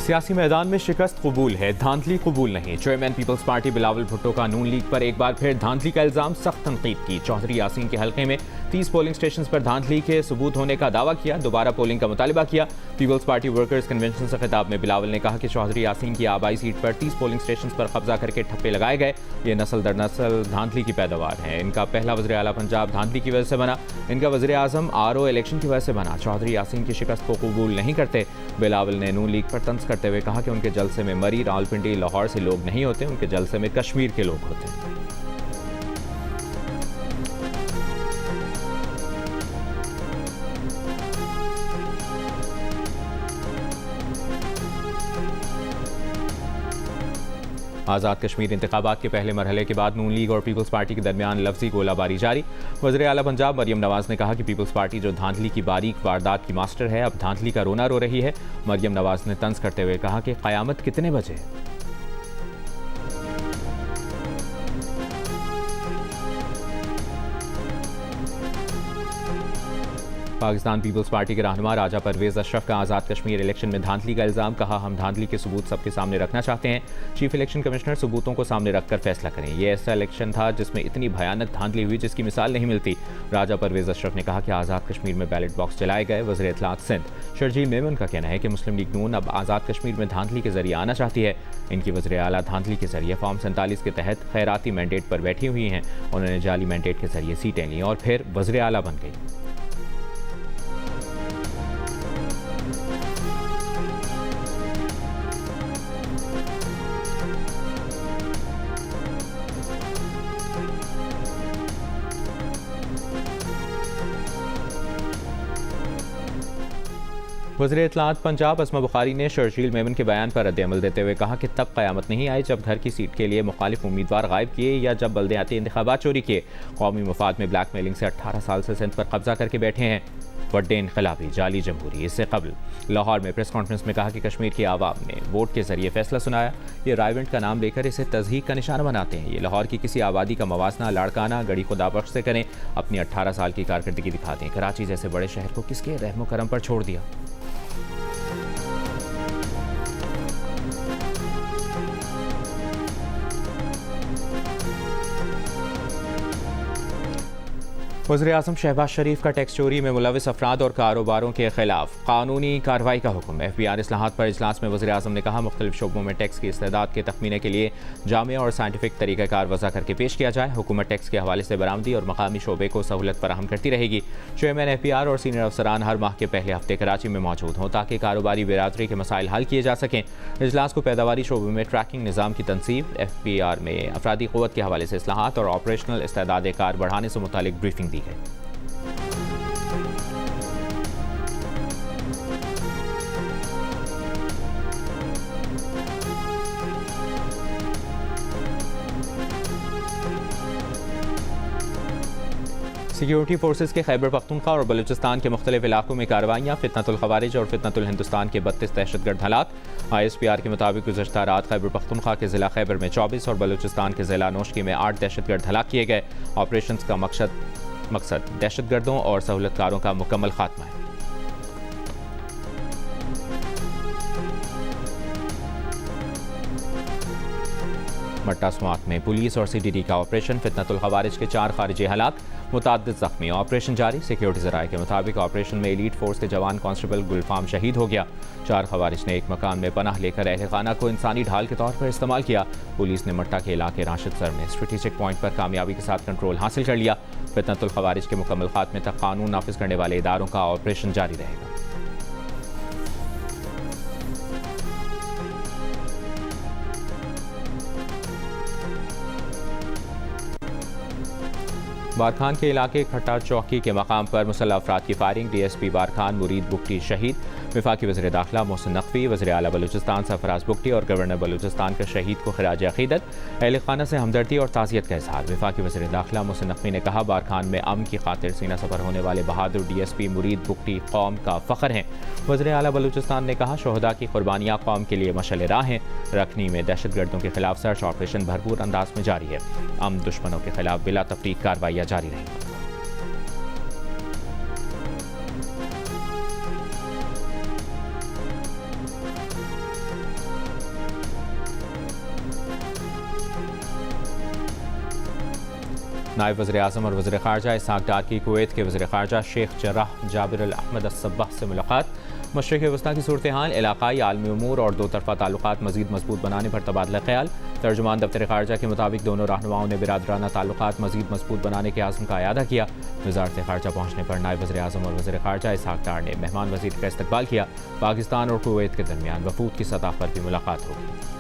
सियासी मैदान में शिकस्त कबूल है, धांधली कबूल नहीं। चेयरमैन पीपल्स पार्टी बिलावल भुट्टो का नून लीग पर एक बार फिर धांधली का इल्जाम, सख्त तनकीद की। चौधरी यासीन के हल्के में 30 पोलिंग स्टेशन पर धांधली के सबूत होने का दावा किया, दोबारा पोलिंग का मुतालिबा किया। पीपल्स पार्टी वर्कर्स कन्वेंशन से खिताब में बिलावल ने कहा कि चौधरी यासीन की आबाई सीट पर 30 पोलिंग स्टेशन पर कब्जा करके ठप्पे लगाए गए। ये नस्ल दर नस्ल धांधली की पैदावार है। इनका पहला वज़ीर आला पंजाब धांधली की वजह से बना, इनका वज़ीर आज़म RO इलेक्शन की वजह से बना। चौधरी यासीन की शिकस्त को कबूल नहीं करते। बिलावल ने नून लीग पर तंज करते हुए कहा कि उनके जलसे में मरी, रावलपिंडी, लाहौर से लोग नहीं होते, उनके जलसे में कश्मीर के लोग होते हैं। आज़ाद कश्मीर इंतखाबात के पहले मरहले के बाद नून लीग और पीपल्स पार्टी के दरमियान लफ्जी गोलाबारी जारी। वज़ीर आला पंजाब मरियम नवाज़ ने कहा कि पीपल्स पार्टी जो धांधली की बारीक वारदात की मास्टर है, अब धांधली का रोना रो रही है। मरियम नवाज़ ने तंज करते हुए कहा कि क़यामत कितने बजे। पाकिस्तान पीपल्स पार्टी के रहनुमा राजा परवेज़ अशरफ का आज़ाद कश्मीर इलेक्शन में धांधली का इल्ज़ाम, कहा हम धांधली के सबूत सबके सामने रखना चाहते हैं। चीफ इलेक्शन कमिश्नर सबूतों को सामने रखकर फैसला करें। यह ऐसा इलेक्शन था जिसमें इतनी भयानक धांधली हुई जिसकी मिसाल नहीं मिलती। राजा परवेज़ अशरफ ने कहा कि आज़ाद कश्मीर में बैलेट बॉक्स जलाए गए। वज़ीर इत्तलात सिंध शर्जील मेमन का कहना है कि मुस्लिम लीग नून अब आज़ाद कश्मीर में धांधली के जरिए आना चाहती है। इनकी वज़ीर आला धांधली के जरिए फॉर्म 47 के तहत खैराती मैंडेट पर बैठी हुई हैं। उन्होंने जाली मैंडेट के जरिए सीटें लीं और फिर वज़ीर आला बन गई। वज़ीर इत्तलात पंजाब अस्मा बुखारी ने शर्जील मेमन के बयान पर रद्द-ए-अमल देते हुए कहा कि तब क़यामत नहीं आई जब घर की सीट के लिए मुखालिफ उम्मीदवार गायब किए या जब बल्दियाती इंतखाबात चोरी किए। कौमी मफाद में ब्लैकमेलिंग से 18 साल से सिंध पर कब्जा करके बैठे हैं। वड्डे इनकलाबी, जाली जमहूरी। इससे कबल लाहौर में प्रेस कॉन्फ्रेंस में कहा कि कश्मीर की आवाम ने वोट के जरिए फैसला सुनाया। ये रायवेंट का नाम लेकर इसे तज़हीक का निशाना बनाते हैं। ये लाहौर की किसी आबादी का मवाजना लाड़काना गड़ी खुदाबख्श से करें, अपनी 18 साल की कारकर्दगी दिखाते हैं। कराची जैसे बड़े शहर को किसके रहमो करम पर छोड़ दिया। वज़ीर आज़म शहबाज शरीफ का टैक्स चोरी में मुलविस अफराद और कारोबारों के खिलाफ कानूनी कार्रवाई का हुक्म। FBR इस्लाहात पर इजलास में वज़ीर आज़म ने कहा मुख्तलिफ शोबों में टैक्स की इस्तेदाद के तखमीने के लिए जामिया और साइंटिफिक तरीक़ाकार वज़ा करके पेश किया जाए। हुकूमत टैक्स के हवाले से बरामदी और मकामी शोबे को सहूलत फराहम करती रहेगी। चेयरमैन FBR और सीनियर अफसरान हर माह के पहले हफ्ते कराची में मौजूद हों ताकि कारोबारी बिरादरी के मसाइल हल किए जा सकें। इजलास को पैदावारी शोबे में ट्रैकिंग निज़ाम की तनसीब, FBR में अफरादी क़ुव्वत के हवाले से इस्लाहात और ऑपरेशनल इस्तेदाद कार बढ़ाने से मुतालिक ब्रीफिंग दी गई। सिक्योरिटी फोर्सेस के खैबर पख्तूनख्वा और बलूचिस्तान के मुख्तलिफ इलाकों में कार्रवाइयाँ, फितनतुल खवारिज और फितनतुल हिंदुस्तान के 32 दहशतगर्द हलाक। ISPR के मुताबिक गुज़श्ता रात खैबर पख्तूनख्वा के ज़िला खैबर में 24 और बलूचिस्तान के ज़िला नौशकी में 8 दहशतगर्द हलाक किए गए। ऑपरेशन का मकसद दहशतगर्दों और सहूलतकारों का मुकम्मल खात्मा है। मट्टा स्वात में पुलिस और CDD का ऑपरेशन, फितनतुल खवारिज के 4 खारिजी हलाक, मुताद्दिद ज़ख्मी। ऑपरेशन जारी। सिक्योरिटी ज़राए के मुताबिक ऑपरेशन में एलीट फोर्स के जवान कांस्टेबल गुलफाम शहीद हो गया। 4 खवारिज ने एक मकान में पनाह लेकर अहल खाना को इंसानी ढाल के तौर पर इस्तेमाल किया। पुलिस ने मट्टा के इलाके राशिद सर में स्ट्रेटेजिक पॉइंट पर कामयाबी के साथ कंट्रोल हासिल कर लिया। फितनतुल खवारिज के मुकम्मल खात्मे तक कानून नाफिज करने वाले इदारों का ऑपरेशन जारी रहेगा। बारखान के इलाके खट्टा चौकी के मकाम पर मुसल्लह अफराद की फायरिंग, DSP बारखान मुरीद बुगटी शहीद। वफाकी वज़ीर दाखिला मोहसिन नकवी, वज़ीर आला बलूचिस्तान सरफराज बुगटी और गवर्नर बलूचिस्तान का शहीद को खिराज अक़ीदत, अहल खाना से हमदर्दी और ताज़ियत का इज़हार। वफाकी वज़ीर दाखिला मोहसिन नकवी ने कहा बारखान में अमन की खातिर सीना सफ़र होने वाले बहादुर DSP मुरीद बुगटी कौम का फ़ख्र हैं। वज़ीर आला बलूचिस्तान ने कहा शोहदा की कुर्बानियाँ कौम के लिए मशअल राह हैं। रखनी में दहशतगर्दों के खिलाफ सर्च ऑपरेशन भरपूर अंदाज में जारी है। अमन दुश्मनों के खिलाफ बिला तफरीक कार्रवाइयाँ जारी रहेंगी। नायब वज़ीर आज़म और वज़ीर ख़ारजा इसहाक़ डार की कुवैत के वज़ीर ख़ारजा शेख जर्राह जाबिर अल अहमद अस्सबाह से मुलाकात। मशरिक़ वस्ता की सूरत हाल, इलाक़ाई आलमी उमूर और दो तरफ़ा ताल्लुक़ात मज़ीद मजबूत बनाने पर तबादला ख़याल। तर्जुमान दफ्तर ख़ारजा के मुताबिक दोनों रहनुमाओं ने बिरादराना ताल्लुक़ात मज़ीद मजबूत बनाने के आज़म का इयादा किया। वज़ारत ख़ारजा पहुँचने पर नायब वज़ीर आज़म और वज़ीर ख़ारजा इसहाक़ डार ने मेहमान वज़ीर का इस्तकबाल किया। पाकिस्तान और कुवैत के दरमियान वफूद की सतह पर भी मुलाकात होगी।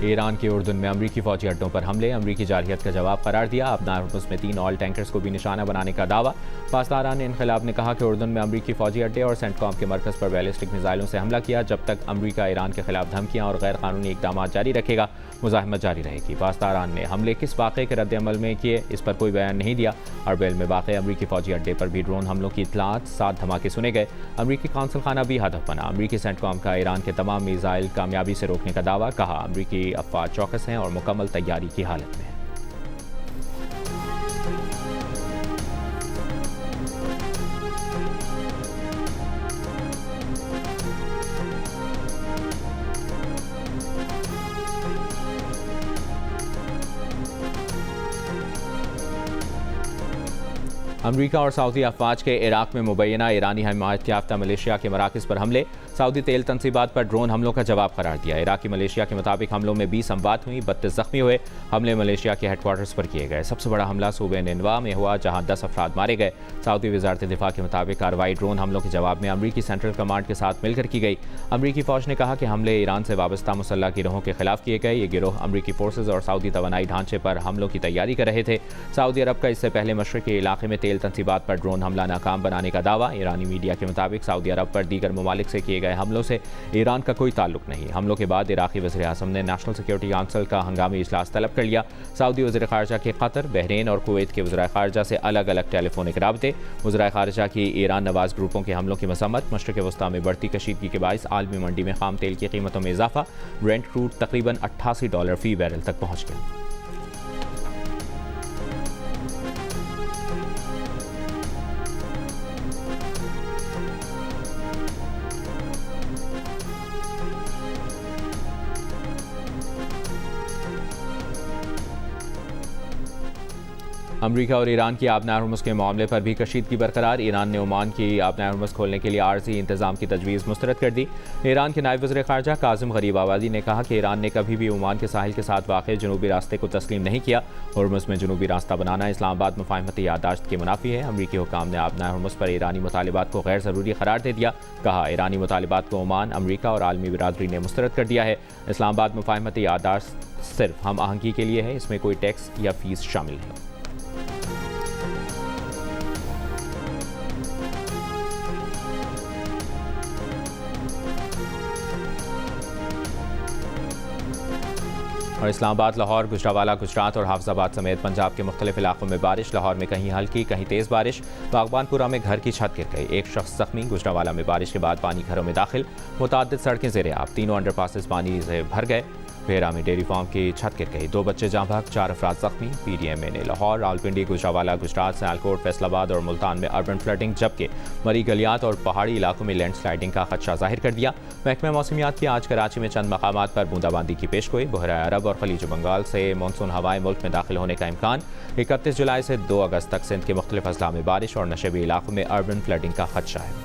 ईरान के उर्दुन में अमरीकी फौजी अड्डों पर हमले, अमरीकी जारहियत का जवाब करार दिया। अपना हुर्मुज़ में 3 ऑयल टैंकर्स को भी निशाना बनाने का दावा। पासदारान इनक़िलाब ने कहा कि उर्दुन में अमरीकी फौजी अड्डे और सेंटकॉम के मरकज़ पर बैलिस्टिक मिसाइलों से हमला किया। जब तक अमरीका ईरान के खिलाफ धमकियाँ और गैर कानूनी इक़दाम जारी रखेगा, मुज़ाहमत जारी रहेगी। पासदारान ने हमले किस वाक़े के रद्द-ए-अमल में किए, इस पर कोई बयान नहीं दिया। अर्बिल में वाक़ अमरीकी फौजी अड्डे पर भी ड्रोन हमलों की इत्तलात, 7 धमाके सुने गए। अमरीकी कौंसल खाना भी हदफ बना। अमरीकी सेंटकॉम का ईरान के तमाम मिसाइल कामयाबी से रोकने का दावा। कहा अमरीकी अफवाज चौकस हैं और मुकम्मल तैयारी की हालत में है। अमरीका और सऊदी अफवाज के इराक में मुबैना ईरानी हिमायत याफ्ता मलेशिया के मराकज़ पर हमले, सऊदी तेल तनसीबात पर ड्रोन हमलों का जवाब करार दिया। इराकी मलेशिया के मुताबिक हमलों में 20 अमवात हुई, 32 जख्मी हुए। हमले मलेशिया के हेडक्वार्टर्स पर किए गए। सबसे बड़ा हमला सूबे निनवा में हुआ, जहां 10 अफराद मारे गए। सऊदी वज़ारत दिफा के मुताबिक कार्रवाई ड्रोन हमलों के जवाब में अमरीकी सेंट्रल कमांड के साथ मिलकर की गई। अमरीकी फौज ने कहा कि हमले ईरान से वाबस्ता मुसल्लह गिरोहों के खिलाफ किए गए। ये गिरोह अमरीकी फोर्सेज और सऊदी तवानाई ढांचे पर हमलों की तैयारी कर रहे थे। सऊदी अरब का इससे पहले मशरिक़ी इलाके में तेल तनसीबात पर ड्रोन हमला नाकाम बनाने का दावा। ईरानी मीडिया के मुताबिक सऊदी अरब पर दीगर ममालिक से किए गए हमलों से ईरान का कोई ताल्लुक नहीं। हमलों के बाद इराक़ी वज़ीर आज़म ने नेशनल सिक्योरिटी काउंसिल का हंगामी इजलास तलब कर लिया। सऊदी वज़ीर ख़ारजा के कतर, बहरीन और कुवैत के वज़ीर ख़ारजा से अलग अलग टेलीफोनिक राबते। वज़ीर ख़ारजा की ईरान नवाज ग्रुपों के हमलों की मसम्मत। मशरिक़ वस्ता में बढ़ती कशीदगी के बायस आलमी मंडी में खाम तेल की कीमतों में इजाफा। ब्रेंट क्रूड तकरीबन $88 फी बैरल तक पहुँच गया। अमरीका और ईरान की आबनार हुर्मुज़ के मामले पर भी कशीदगी बरकरार। ईरान ने ओमान की आबनार हुर्मुज़ खोलने के लिए आर्जी इंतजाम की तजवीज़ मुस्तरद कर दी। ईरान के नायब वज़ीर ख़ारजा कासिम गरीब आबादी ने कहा कि ईरान ने कभी भी ओमान के साहिल के साथ वाक़ जनूबी रास्ते को तस्लीम नहीं किया। हुर्मुज़ में जनूबी रास्ता बनाना इस्लामाबाद मुफ़ाहमती याददाश्त के मुनाफी है। अमरीकी हुकाम ने आबनार हुर्मुज़ पर ईरानी मुतालिबात को गैर ज़रूरी करार दे दिया। कहा ईरानी मुतालिबात को ओमान, अमरीका और आलमी बिरादरी ने मुस्तरद कर दिया है। इस्लामाबाद मुफ़ाहमती याददाश्त सिर्फ हम आहंगी के लिए है, इसमें कोई टैक्स या फ़ीस शामिल नहीं। और इस्लामाबाद, लाहौर, गुजरावाला, गुजरात और हाफिजाबाद समेत पंजाब के मुख्तलिफ इलाकों में बारिश। लाहौर में कहीं हल्की कहीं तेज़ बारिश। बागबानपुरा में घर की छत गिर गई, 1 शख्स जख्मी। गुजरावाला में बारिश के बाद पानी घरों में दाखिल, मुतअद्दिद सड़कें ज़ेर-ए-आब, 3 अंडरपासेस पानी से भर गए। भेरा में डेयरी फार्म की छत गिर गई, 2 बच्चे जाँ भाग, 4 अफराद जख्मी। PDMA ने लाहौर, रावलपिंडी, गुजरावाला, गुजरात, सियालकोट, फैसलाबाद और मुल्तान में अर्बन फ्लडिंग, जबकि मरी गलियात और पहाड़ी इलाकों में लैंडस्लाइडिंग का खदशा जाहिर कर दिया। महकमा मौसमियात की आज कराची में चंद मकामात पर बूंदाबांदी की पेशगोई। बहरा अरब और खलीज बंगाल से मानसून हवाएं मुल्क में दाखिल होने का इम्कान। 31 जुलाई से 2 अगस्त तक सिंध के मुख्तलिफ अजला में बारिश और नशेबी इलाकों में अर्बन फ्लडिंग का खदशा है।